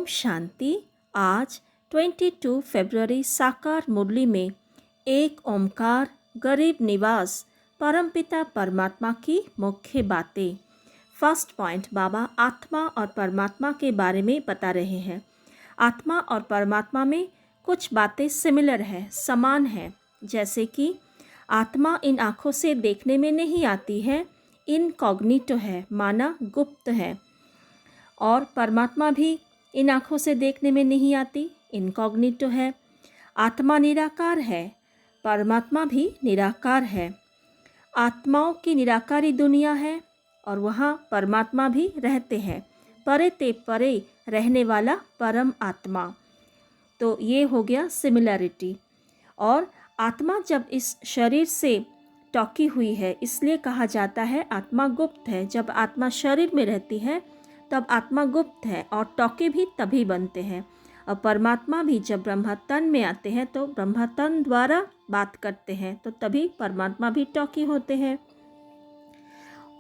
शांति। आज 22 फरवरी साकार मुरली में एक ओमकार गरीब निवास परमपिता परमात्मा की मुख्य बातें। फर्स्ट पॉइंट, बाबा आत्मा और परमात्मा के बारे में बता रहे हैं। आत्मा और परमात्मा में कुछ बातें सिमिलर है, समान है। जैसे कि आत्मा इन आँखों से देखने में नहीं आती है, इनकॉग्निटो है, माना गुप्त है। और परमात्मा भी इन आँखों से देखने में नहीं आती, इनकॉग्निटो है। आत्मा निराकार है, परमात्मा भी निराकार है। आत्माओं की निराकारी दुनिया है और वहाँ परमात्मा भी रहते हैं, परे ते परे रहने वाला परम आत्मा। तो ये हो गया सिमिलरिटी। और आत्मा जब इस शरीर से टॉकी हुई है, इसलिए कहा जाता है आत्मा गुप्त है। जब आत्मा शरीर में रहती है तब आत्मा गुप्त है और टॉके भी तभी बनते हैं। और परमात्मा भी जब ब्रह्मतन में आते हैं तो ब्रह्मतन द्वारा बात करते हैं, तो तभी परमात्मा भी टॉकी होते हैं।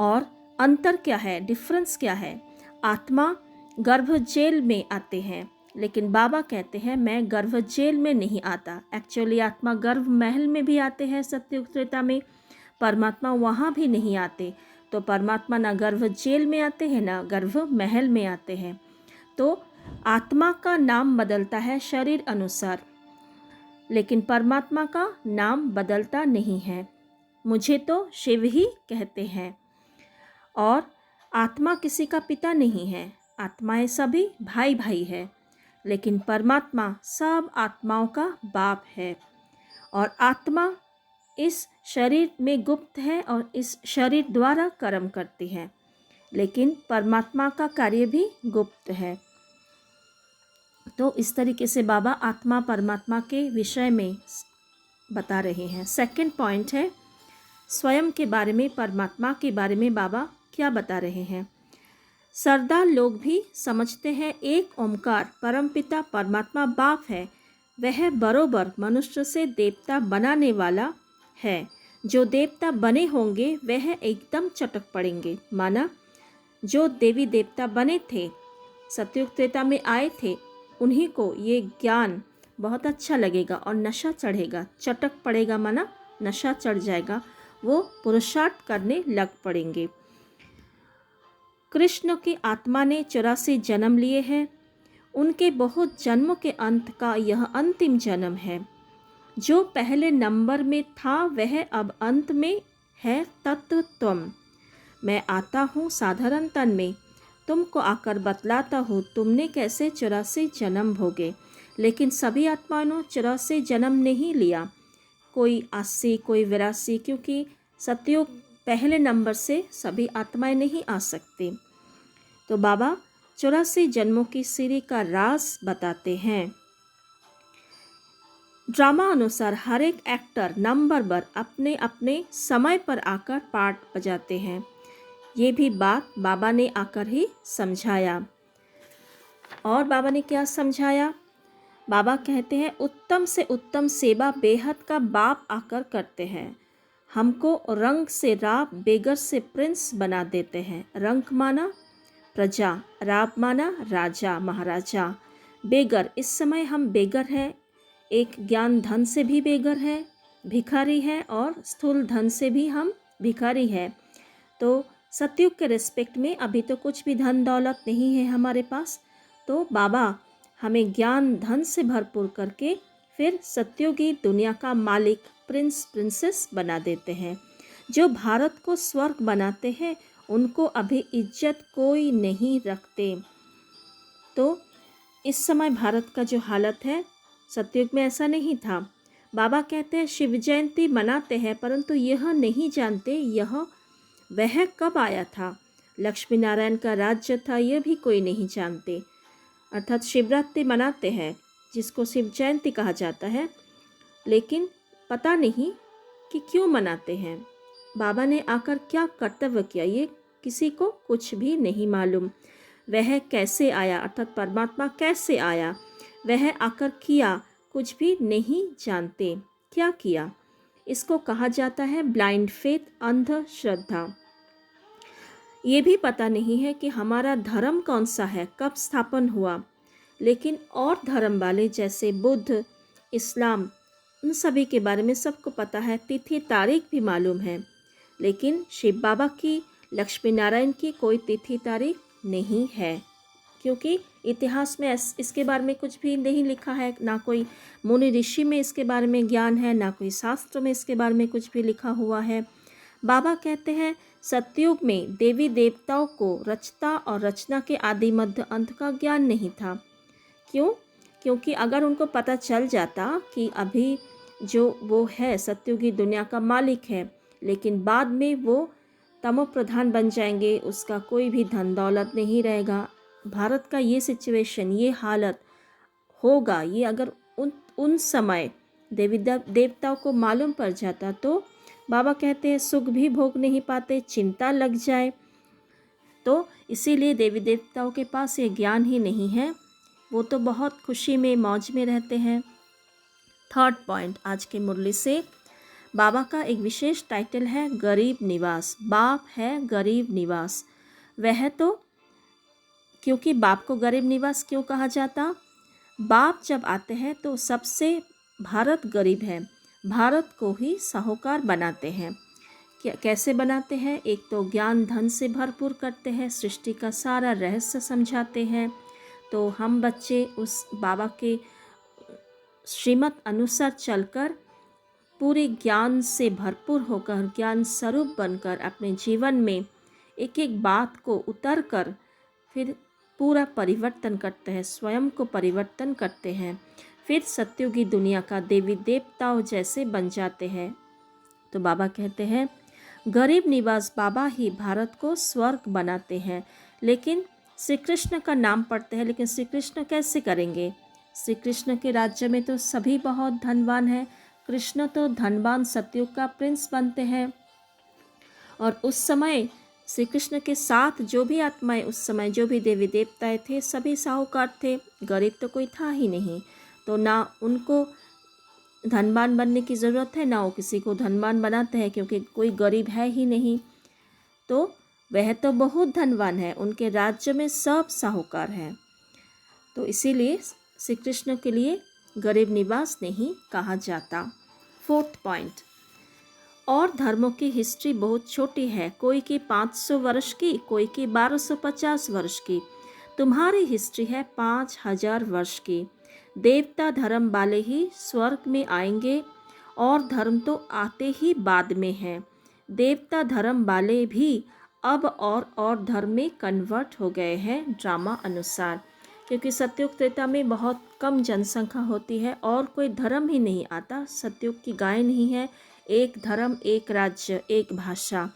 और अंतर क्या है, डिफरेंस क्या है? आत्मा गर्भ जेल में आते हैं, लेकिन बाबा कहते हैं मैं गर्भ जेल में नहीं आता। एक्चुअली आत्मा गर्भ महल में भी आते हैं सत्युग त्रेता में, परमात्मा वहाँ भी नहीं आते। तो परमात्मा ना गर्भ जेल में आते हैं ना गर्भ महल में आते हैं। तो आत्मा का नाम बदलता है शरीर अनुसार, लेकिन परमात्मा का नाम बदलता नहीं है। मुझे तो शिव ही कहते हैं। और आत्मा किसी का पिता नहीं है, आत्माएं सभी भाई भाई है, लेकिन परमात्मा सब आत्माओं का बाप है। और आत्मा इस शरीर में गुप्त है और इस शरीर द्वारा कर्म करती है, लेकिन परमात्मा का कार्य भी गुप्त है। तो इस तरीके से बाबा आत्मा परमात्मा के विषय में बता रहे हैं। सेकंड पॉइंट है स्वयं के बारे में, परमात्मा के बारे में बाबा क्या बता रहे हैं। सरदार लोग भी समझते हैं एक ओमकार परमपिता परमात्मा बाप है, वह बरोबर मनुष्य से देवता बनाने वाला है। जो देवता बने होंगे वह एकदम चटक पड़ेंगे। माना जो देवी देवता बने थे, सतयुग त्रेता में आए थे, उन्हीं को ये ज्ञान बहुत अच्छा लगेगा और नशा चढ़ेगा। चटक पड़ेगा माना नशा चढ़ जाएगा, वो पुरुषार्थ करने लग पड़ेंगे। कृष्ण की आत्मा ने 84 जन्म लिए हैं, उनके बहुत जन्मों के अंत का यह अंतिम जन्म है। जो पहले नंबर में था वह अब अंत में है तत्व त्वम। मैं आता हूँ साधारण तन में, तुमको आकर बतलाता हूँ तुमने कैसे 84 जन्म भोगे। लेकिन सभी आत्माओं ने 84 जन्म नहीं लिया, कोई 80 कोई 82, क्योंकि सतयुग पहले नंबर से सभी आत्माएं नहीं आ सकती। तो बाबा 84 जन्मों की सीढ़ी का राज बताते हैं। ड्रामा अनुसार हर एक एक्टर नंबर बर अपने अपने समय पर आकर पार्ट बजाते हैं। ये भी बात बाबा ने आकर ही समझाया। और बाबा ने क्या समझाया? बाबा कहते हैं उत्तम से उत्तम सेवा बेहद का बाप आकर करते हैं। हमको रंग से राब, बेगर से प्रिंस बना देते हैं। रंग माना प्रजा, राब माना राजा महाराजा। बेगर, इस समय हम बेगर हैं, एक ज्ञान धन से भी बेगर है, भिखारी है, और स्थूल धन से भी हम भिखारी हैं। तो सतयुग के रिस्पेक्ट में अभी तो कुछ भी धन दौलत नहीं है हमारे पास। तो बाबा हमें ज्ञान धन से भरपूर करके फिर सतयुगी दुनिया का मालिक, प्रिंस प्रिंसेस बना देते हैं। जो भारत को स्वर्ग बनाते हैं उनको अभी इज्जत कोई नहीं रखते। तो इस समय भारत का जो हालत है, सतयुग में ऐसा नहीं था। बाबा कहते हैं शिव जयंती मनाते हैं, परंतु यह नहीं जानते यह वह कब आया था। लक्ष्मी नारायण का राज्य था, यह भी कोई नहीं जानते। अर्थात शिवरात्रि मनाते हैं जिसको शिव जयंती कहा जाता है, लेकिन पता नहीं कि क्यों मनाते हैं। बाबा ने आकर क्या कर्तव्य किया ये किसी को कुछ भी नहीं मालूम। वह कैसे आया, अर्थात परमात्मा कैसे आया, वह आकर किया, कुछ भी नहीं जानते क्या किया। इसको कहा जाता है ब्लाइंड फेथ, अंध श्रद्धा। ये भी पता नहीं है कि हमारा धर्म कौन सा है, कब स्थापन हुआ। लेकिन और धर्म वाले जैसे बुद्ध, इस्लाम, उन सभी के बारे में सबको पता है, तिथि तारीख भी मालूम है। लेकिन शिव बाबा की, लक्ष्मी नारायण की कोई तिथि तारीख नहीं है, क्योंकि इतिहास में इसके बारे में कुछ भी नहीं लिखा है, ना कोई मुनि ऋषि में इसके बारे में ज्ञान है, ना कोई शास्त्र में इसके बारे में कुछ भी लिखा हुआ है। बाबा कहते हैं सतयुग में देवी देवताओं को रचता और रचना के आदि मध्य अंत का ज्ञान नहीं था। क्यों? क्योंकि अगर उनको पता चल जाता कि अभी जो वो है सतयुगी दुनिया का मालिक है, लेकिन बाद में वो तमो प्रधान बन जाएंगे, उसका कोई भी धन दौलत नहीं रहेगा, भारत का ये सिचुएशन, ये हालत होगा, ये अगर उन समय देवी देवताओं को मालूम पड़ जाता तो बाबा कहते हैं सुख भी भोग नहीं पाते, चिंता लग जाए। तो इसीलिए देवी देवताओं के पास ये ज्ञान ही नहीं है, वो तो बहुत खुशी में मौज में रहते हैं। थर्ड पॉइंट आज के मुरली से, बाबा का एक विशेष टाइटल है गरीब निवास। बाप है गरीब निवास। वह तो क्योंकि बाप को गरीब निवास क्यों कहा जाता? बाप जब आते हैं तो सबसे भारत गरीब है, भारत को ही साहूकार बनाते हैं। कैसे बनाते हैं? एक तो ज्ञान धन से भरपूर करते हैं, सृष्टि का सारा रहस्य समझाते हैं। तो हम बच्चे उस बाबा के श्रीमत अनुसार चलकर पूरे ज्ञान से भरपूर होकर, ज्ञान स्वरूप बनकर अपने जीवन में एक एक बात को उतर कर फिर पूरा परिवर्तन करते हैं, स्वयं को परिवर्तन करते हैं, फिर सत्युगी दुनिया का देवी देवताओं जैसे बन जाते हैं। तो बाबा कहते हैं गरीब निवास बाबा ही भारत को स्वर्ग बनाते हैं। लेकिन श्री कृष्ण का नाम पढ़ते हैं, लेकिन श्री कृष्ण कैसे करेंगे? श्री कृष्ण के राज्य में तो सभी बहुत धनवान हैं, कृष्ण तो धनवान सतयुग का प्रिंस बनते हैं। और उस समय श्री कृष्ण के साथ जो भी आत्माएं, उस समय जो भी देवी देवताएं थे, सभी साहूकार थे, गरीब तो कोई था ही नहीं। तो ना उनको धनवान बनने की ज़रूरत है, ना वो किसी को धनवान बनाते हैं, क्योंकि कोई गरीब है ही नहीं। तो वह तो बहुत धनवान है, उनके राज्य में सब साहूकार हैं। तो इसीलिए श्री कृष्ण के लिए गरीब निवास नहीं कहा जाता। फोर्थ पॉइंट, और धर्मों की हिस्ट्री बहुत छोटी है, कोई की 500 वर्ष की, कोई की 1250 वर्ष की। तुम्हारी हिस्ट्री है 5000 वर्ष की। देवता धर्म वाले ही स्वर्ग में आएंगे, और धर्म तो आते ही बाद में हैं। देवता धर्म वाले भी अब और धर्म में कन्वर्ट हो गए हैं ड्रामा अनुसार, क्योंकि सतयुग त्रेता में बहुत कम जनसंख्या होती है और कोई धर्म ही नहीं आता। सतयुग की गाय नहीं है, एक धर्म, एक राज्य, एक भाषा,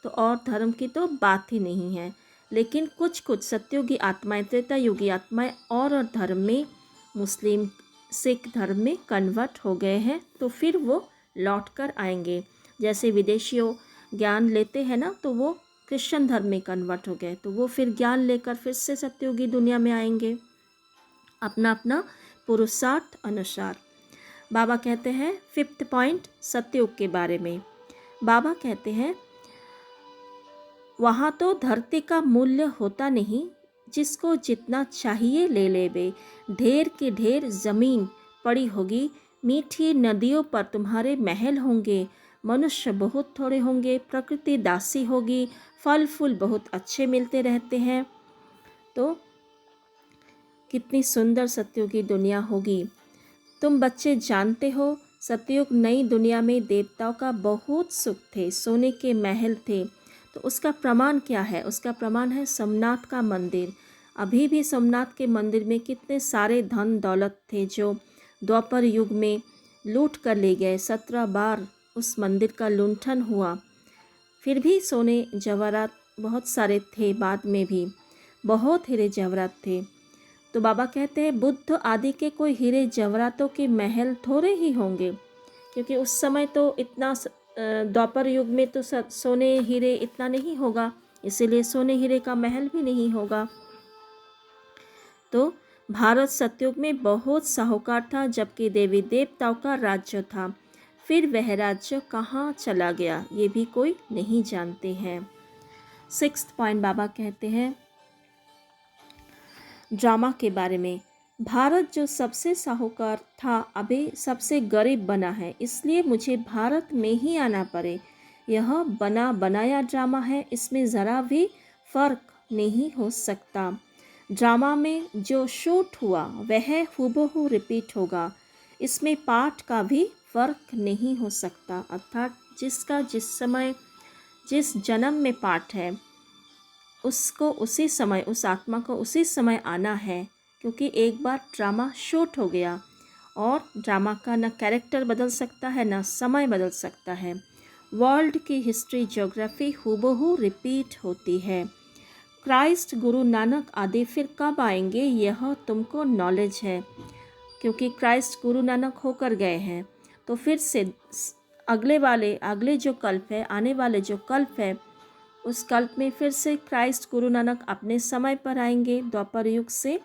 तो और धर्म की तो बात ही नहीं है। लेकिन कुछ कुछ सतयुगी आत्माएं, त्रेता युगी आत्माएं और धर्म में, मुस्लिम सिख धर्म में कन्वर्ट हो गए हैं, तो फिर वो लौट कर आएंगे। जैसे विदेशियों ज्ञान लेते हैं ना, तो वो क्रिश्चियन धर्म में कन्वर्ट हो गए, तो वो फिर ज्ञान लेकर फिर से सतयुगी दुनिया में आएंगे, अपना अपना पुरुषार्थ अनुसार। बाबा कहते हैं फिफ्थ पॉइंट सतयुग के बारे में। बाबा कहते हैं वहाँ तो धरती का मूल्य होता नहीं, जिसको जितना चाहिए ले ले बे। ढेर की ढेर जमीन पड़ी होगी, मीठी नदियों पर तुम्हारे महल होंगे, मनुष्य बहुत थोड़े होंगे, प्रकृति दासी होगी, फल फूल बहुत अच्छे मिलते रहते हैं। तो कितनी सुंदर सतयुगी दुनिया होगी। तुम बच्चे जानते हो सतयुग नई दुनिया में देवताओं का बहुत सुख थे, सोने के महल थे। तो उसका प्रमाण क्या है? उसका प्रमाण है सोमनाथ का मंदिर। अभी भी सोमनाथ के मंदिर में कितने सारे धन दौलत थे जो द्वापर युग में लूट कर ले गए। 17 बार उस मंदिर का लुंठन हुआ, फिर भी सोने जवाहरात बहुत सारे थे, बाद में भी बहुत हीरे जवाहरात थे। तो बाबा कहते हैं बुद्ध आदि के कोई हीरे जवाहरातों के महल थोड़े ही होंगे, क्योंकि उस समय तो इतना द्वापर युग में तो सोने हीरे इतना नहीं होगा, इसीलिए सोने हीरे का महल भी नहीं होगा। तो भारत सतयुग में बहुत साहूकार था, जबकि देवी देवताओं का राज्य था। फिर वह राज्य कहाँ चला गया, ये भी कोई नहीं जानते हैं। सिक्स्थ पॉइंट बाबा कहते हैं ड्रामा के बारे में। भारत जो सबसे साहूकार था अभी सबसे गरीब बना है, इसलिए मुझे भारत में ही आना पड़े। यह बना बनाया ड्रामा है, इसमें ज़रा भी फर्क नहीं हो सकता। ड्रामा में जो शूट हुआ वह हूबहू रिपीट होगा, इसमें पाठ का भी फर्क नहीं हो सकता। अर्थात जिसका जिस समय जिस जन्म में पाठ है उसको उसी समय, उस आत्मा को उसी समय आना है, क्योंकि एक बार ड्रामा शूट हो गया और ड्रामा का ना कैरेक्टर बदल सकता है ना समय बदल सकता है। वर्ल्ड की हिस्ट्री ज्योग्राफी हूबहू रिपीट होती है। क्राइस्ट गुरु नानक आदि फिर कब आएंगे यह तुमको नॉलेज है, क्योंकि क्राइस्ट गुरु नानक होकर गए हैं। तो फिर से अगले जो कल्प है, आने वाले जो कल्प है, उस कल्प में फिर से क्राइस्ट गुरु नानक अपने समय पर आएंगे द्वापर युग से।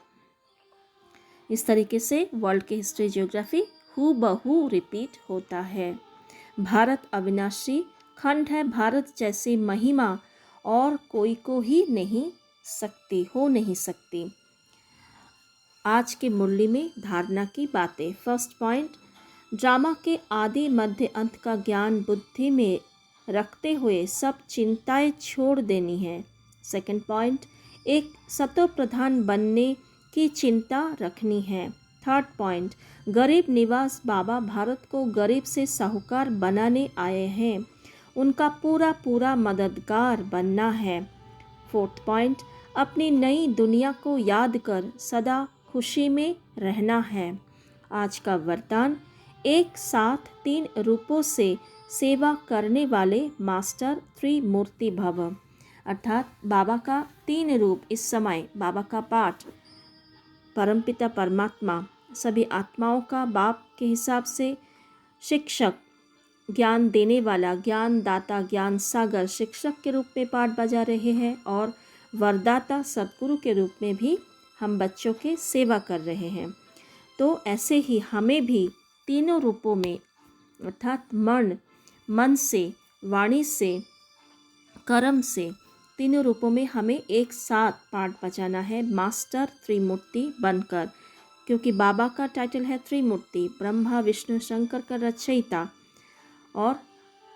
इस तरीके से वर्ल्ड की हिस्ट्री जियोग्राफी हूबहू रिपीट होता है। भारत अविनाशी खंड है, भारत जैसी महिमा और कोई को ही नहीं सकती। आज की मुरली में धारणा की बातें। फर्स्ट पॉइंट, ड्रामा के आदि मध्य अंत का ज्ञान बुद्धि में रखते हुए सब चिंताएं छोड़ देनी है। सेकंड पॉइंट, एक सतो प्रधान बनने की चिंता रखनी है। थर्ड पॉइंट, गरीब निवास बाबा भारत को गरीब से साहूकार बनाने आए हैं, उनका पूरा पूरा मददगार बनना है। फोर्थ पॉइंट, अपनी नई दुनिया को याद कर सदा खुशी में रहना है। आज का वरदान, एक साथ 3 रूपों से सेवा करने वाले मास्टर त्रिमूर्ति भव। अर्थात बाबा का 3 रूप इस समय, बाबा का पाठ, परमपिता परमात्मा सभी आत्माओं का बाप के हिसाब से शिक्षक, ज्ञान देने वाला, ज्ञान दाता, ज्ञान सागर शिक्षक के रूप में पाठ बजा रहे हैं, और वरदाता सद्गुरु के रूप में भी हम बच्चों के सेवा कर रहे हैं। तो ऐसे ही हमें भी तीनों रूपों में, अर्थात मन से, वाणी से, कर्म से, तीनों रूपों में हमें एक साथ पाठ बजाना है मास्टर त्रिमूर्ति बनकर, क्योंकि बाबा का टाइटल है त्रिमूर्ति, ब्रह्मा विष्णु शंकर का रचयिता, और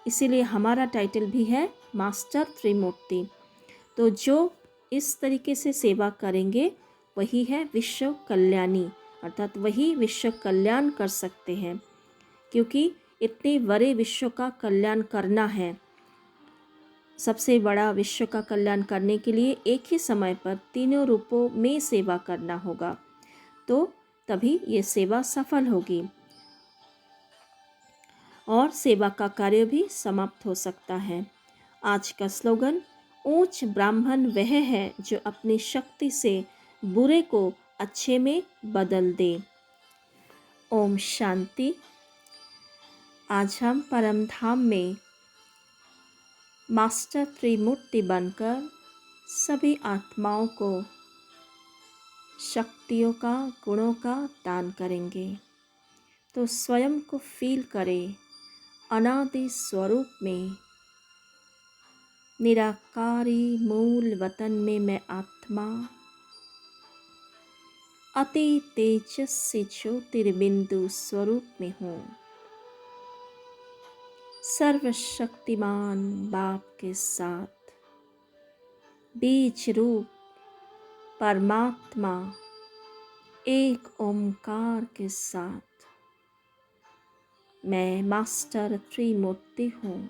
इसीलिए हमारा टाइटल भी है मास्टर त्रिमूर्ति। तो जो इस तरीके से सेवा करेंगे वही है विश्व कल्याणी, अर्थात वही विश्व कल्याण कर सकते हैं, क्योंकि इतने बड़े विश्व का कल्याण करना है। सबसे बड़ा विश्व का कल्याण करने के लिए एक ही समय पर तीनों रूपों में सेवा करना होगा, तो तभी ये सेवा सफल होगी और सेवा का कार्य भी समाप्त हो सकता है। आज का स्लोगन, ऊंच ब्राह्मण वह है जो अपनी शक्ति से बुरे को अच्छे में बदल दे। ओम शांति। आज हम परम धाम में मास्टर त्रिमूर्ति बनकर सभी आत्माओं को शक्तियों का, गुणों का दान करेंगे। तो स्वयं को फील करें अनादि स्वरूप में, निराकारी मूल वतन में मैं आत्मा अति तेजस्वी ज्योतिर्बिंदु स्वरूप में हूँ। सर्वशक्तिमान बाप के साथ बीज रूप परमात्मा एक ओमकार के साथ मैं मास्टर त्रिमूर्ति हूँ।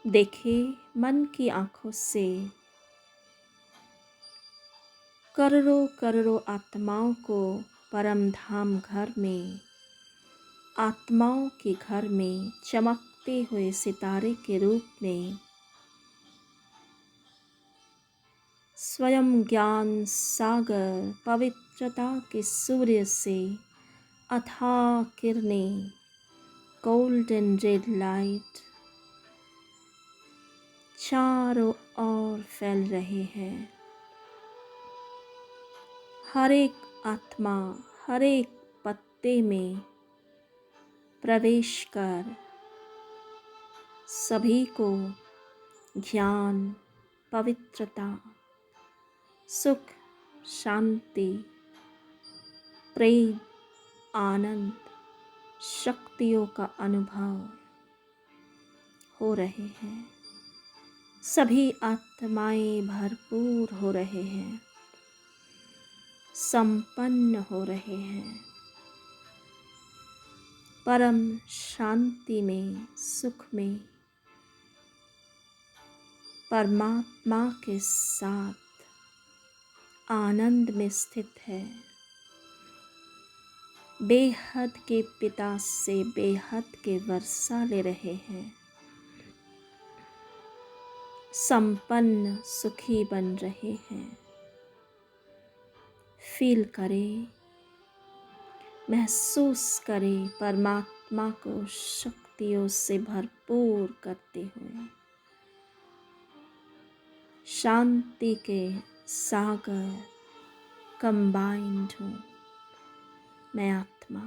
देखिए मन की आंखों से करोड़ों करोड़ों आत्माओं को परम धाम घर में, आत्माओं के घर में चमकते हुए सितारे के रूप में स्वयं ज्ञान सागर पवित्रता के सूर्य से अथाह किरणें, गोल्डन रेड लाइट चारों ओर फैल रहे हैं। हर एक आत्मा, हर एक पत्ते में प्रवेश कर सभी को ज्ञान, पवित्रता, सुख, शांति, प्रेम, आनंद, शक्तियों का अनुभव हो रहे हैं। सभी आत्माएं भरपूर हो रहे हैं, संपन्न हो रहे हैं, परम शांति में, सुख में, परमात्मा के साथ आनंद में स्थित है। बेहद के पिता से बेहद के वर्षा ले रहे हैं, संपन्न सुखी बन रहे हैं। फील करें, महसूस करें परमात्मा को शक्तियों से भरपूर करते हुए। शांति के सागर कंबाइंड हूँ मैं आत्मा।